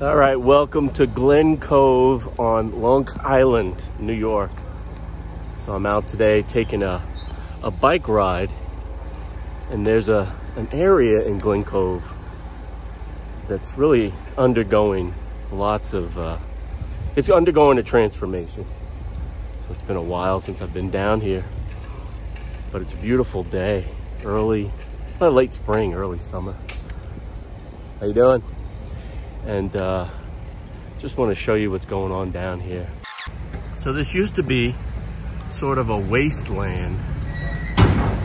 All right, welcome to Glen Cove on Long Island, New York. So I'm out today taking a bike ride, and there's an area in Glen Cove that's really undergoing it's undergoing a transformation. So it's been a while since I've been down here, but it's a beautiful day, late spring, early summer. How you doing? And just want to show you what's going on down here. So this used to be sort of a wasteland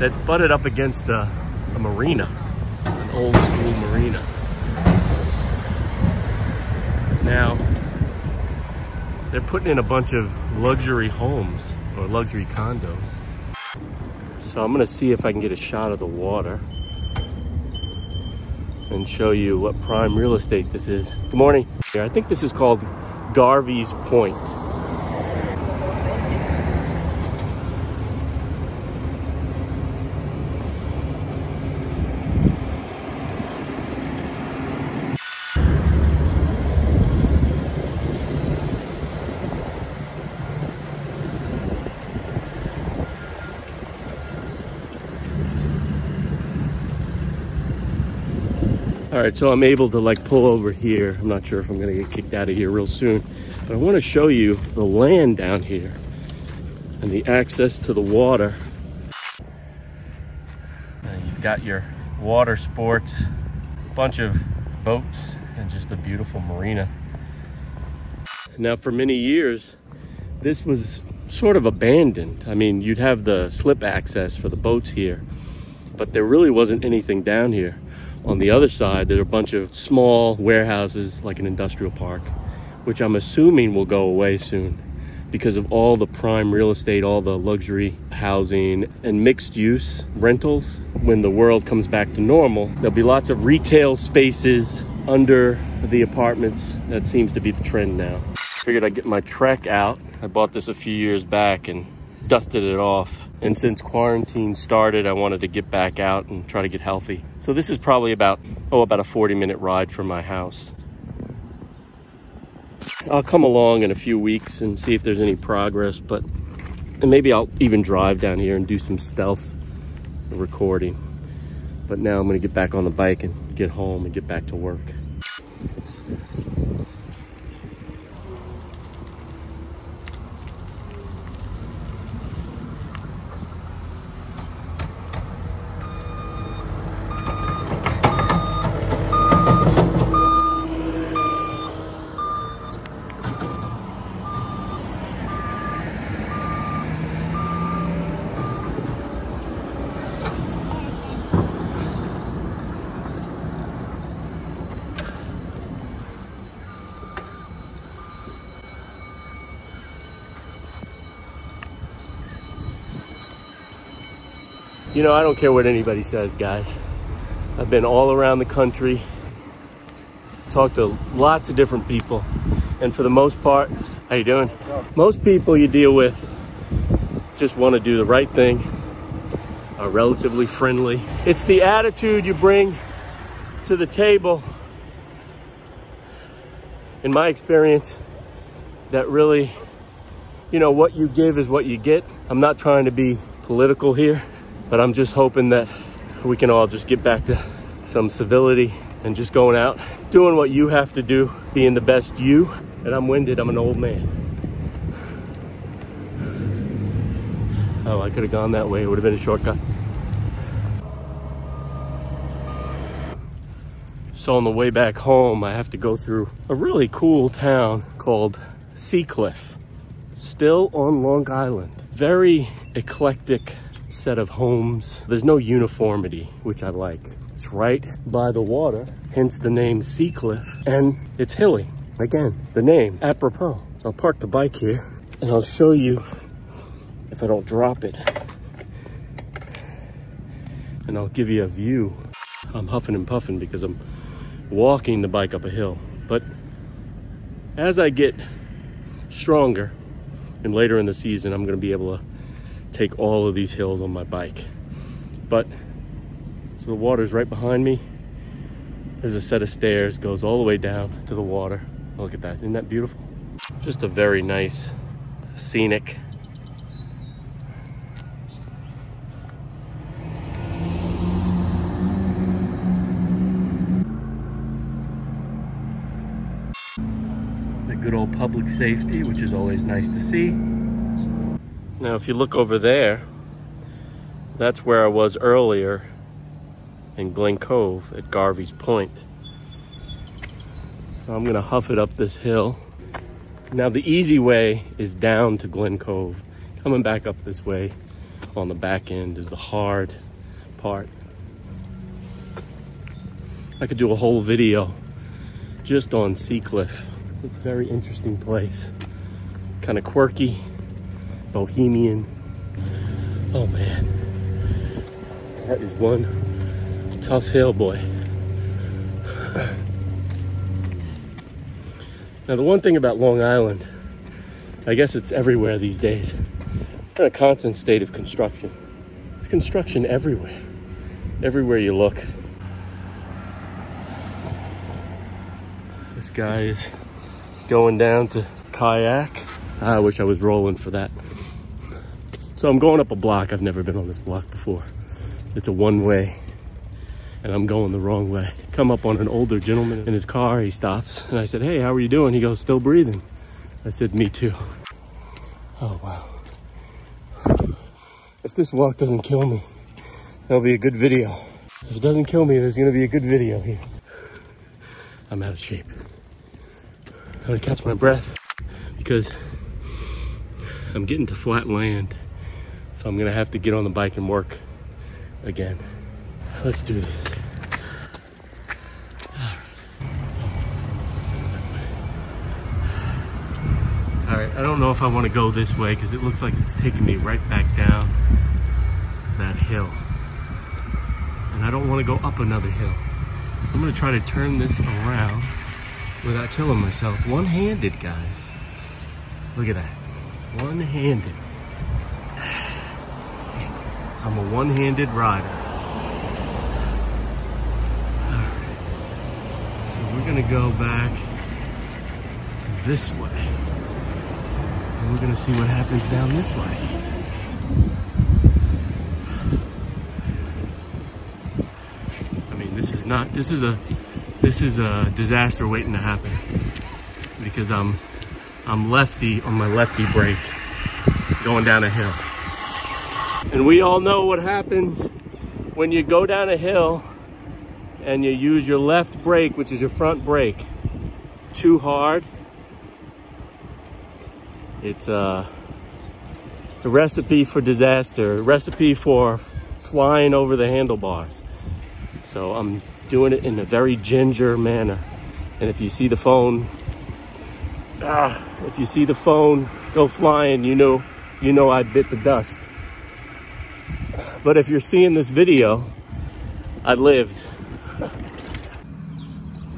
that butted up against a marina, an old school marina. Now they're putting in a bunch of luxury homes or luxury condos. So I'm gonna see if I can get a shot of the water and show you what prime real estate this is. Good morning. I think this is called Garvies Point. All right, so I'm able to pull over here. I'm not sure if I'm gonna get kicked out of here real soon, but I wanna show you the land down here and the access to the water. You've got your water sports, a bunch of boats, and just a beautiful marina. Now for many years, this was sort of abandoned. I mean, you'd have the slip access for the boats here, but there really wasn't anything down here. On the other side, there are a bunch of small warehouses, like an industrial park, which I'm assuming will go away soon because of all the prime real estate, all the luxury housing and mixed use rentals. When the world comes back to normal, there'll be lots of retail spaces under the apartments. That seems to be the trend now. Figured I'd get my Trek out. I bought this a few years back and dusted it off. And since quarantine started, I wanted to get back out and try to get healthy. So this is probably about a 40-minute ride from my house. I'll come along in a few weeks and see if there's any progress, and maybe I'll even drive down here and do some stealth recording. But now I'm gonna get back on the bike and get home and get back to work. You know, I don't care what anybody says, guys. I've been all around the country, talked to lots of different people, and for the most part, how you doing? Most people you deal with just want to do the right thing, are relatively friendly. It's the attitude you bring to the table, in my experience, that really, what you give is what you get. I'm not trying to be political here, but I'm just hoping that we can all just get back to some civility and just going out, doing what you have to do, being the best you. And I'm winded, I'm an old man. Oh, I could have gone that way. It would have been a shortcut. So on the way back home, I have to go through a really cool town called Seacliff, still on Long Island. Very eclectic set of homes. There's no uniformity, which I like. It's right by the water, hence the name Seacliff, and it's hilly. Again, the name, apropos. So I'll park the bike here and I'll show you if I don't drop it. And I'll give you a view. I'm huffing and puffing because I'm walking the bike up a hill. But as I get stronger and later in the season, I'm gonna be able to take all of these hills on my bike. But so the water's right behind me, There's a set of stairs, goes all the way down to the water. Look at that, isn't that beautiful? Just a very nice, scenic. The good old public safety, which is always nice to see. Now, if you look over there, that's where I was earlier in Glen Cove at Garvies Point. So I'm gonna huff it up this hill. Now the easy way is down to Glen Cove. Coming back up this way on the back end is the hard part. I could do a whole video just on Seacliff. It's a very interesting place. Kind of quirky, bohemian. Oh man, that is one tough hill, boy. Now the one thing about Long Island, I guess it's everywhere these days, in a constant state of construction. There's construction everywhere, everywhere you look. This guy is going down to kayak. I wish I was rolling for that. So I'm going up a block. I've never been on this block before. It's a one-way, and I'm going the wrong way. Come up on an older gentleman in his car. He stops, and I said, "Hey, how are you doing?" He goes, "Still breathing." I said, "Me too." Oh, wow. If this walk doesn't kill me, that'll be a good video. If it doesn't kill me, there's gonna be a good video here. I'm out of shape. I'm gonna catch my breath because I'm getting to flat land. So I'm gonna have to get on the bike and work again. Let's do this. All right, I don't know if I want to go this way because it looks like it's taking me right back down that hill. And I don't want to go up another hill. I'm gonna try to turn this around without killing myself. One-handed, guys. Look at that. One-handed. I'm a one-handed rider. Alright. So we're gonna go back this way. And we're gonna see what happens down this way. I mean, this is a disaster waiting to happen because I'm lefty on my lefty brake going down a hill. And we all know what happens when you go down a hill and you use your left brake, which is your front brake, too hard. It's a recipe for disaster, a recipe for flying over the handlebars. So I'm doing it in a very ginger manner. And if you see the phone, go flying, you know I bit the dust. But if you're seeing this video, I lived.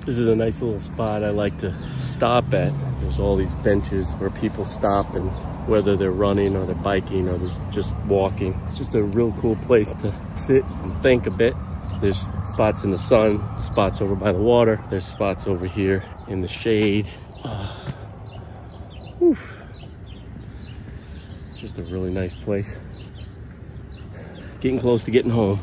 This is a nice little spot I like to stop at. There's all these benches where people stop, and whether they're running or they're biking or they're just walking. It's just a real cool place to sit and think a bit. There's spots in the sun, spots over by the water. There's spots over here in the shade. Just a really nice place. Getting close to getting home.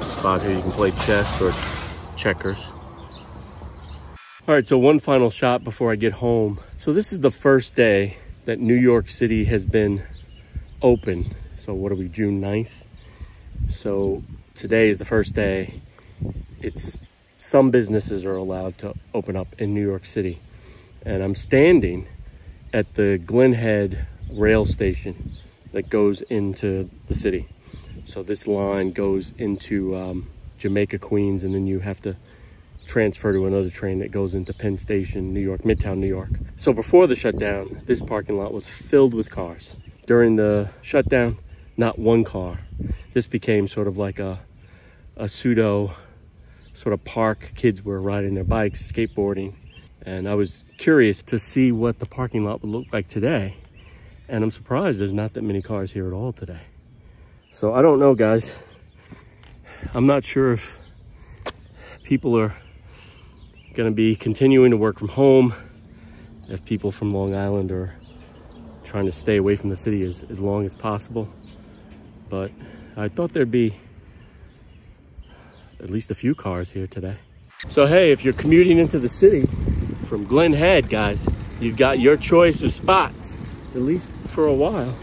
Spot here you can play chess or checkers. All right, so one final shot before I get home. So this is the first day that New York City has been open. So what are we, June 9th? So today is the first day. Some businesses are allowed to open up in New York City. And I'm standing at the Glen Head rail station that goes into the city. So this line goes into Jamaica, Queens, and then you have to transfer to another train that goes into Penn Station, New York, Midtown New York. So before the shutdown, this parking lot was filled with cars. During the shutdown, not one car. This became sort of like a pseudo sort of park. Kids were riding their bikes, skateboarding. And I was curious to see what the parking lot would look like today. And I'm surprised there's not that many cars here at all today. So I don't know, guys. I'm not sure if people are going to be continuing to work from home, if people from Long Island are trying to stay away from the city as long as possible. But I thought there'd be at least a few cars here today. So hey, if you're commuting into the city from Glen Head, guys, you've got your choice of spots, at least for a while.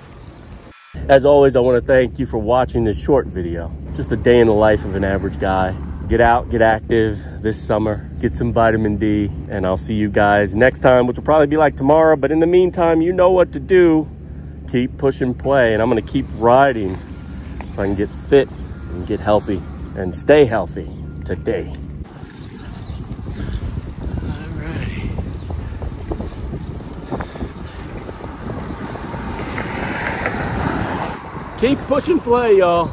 As always, I want to thank you for watching this short video. Just a day in the life of an average guy. Get out, get active this summer, get some vitamin D, and I'll see you guys next time, which will probably be like tomorrow. But in the meantime, you know what to do. Keep pushing play, and I'm going to keep riding so I can get fit and get healthy and stay healthy today. Keep pushing play, y'all.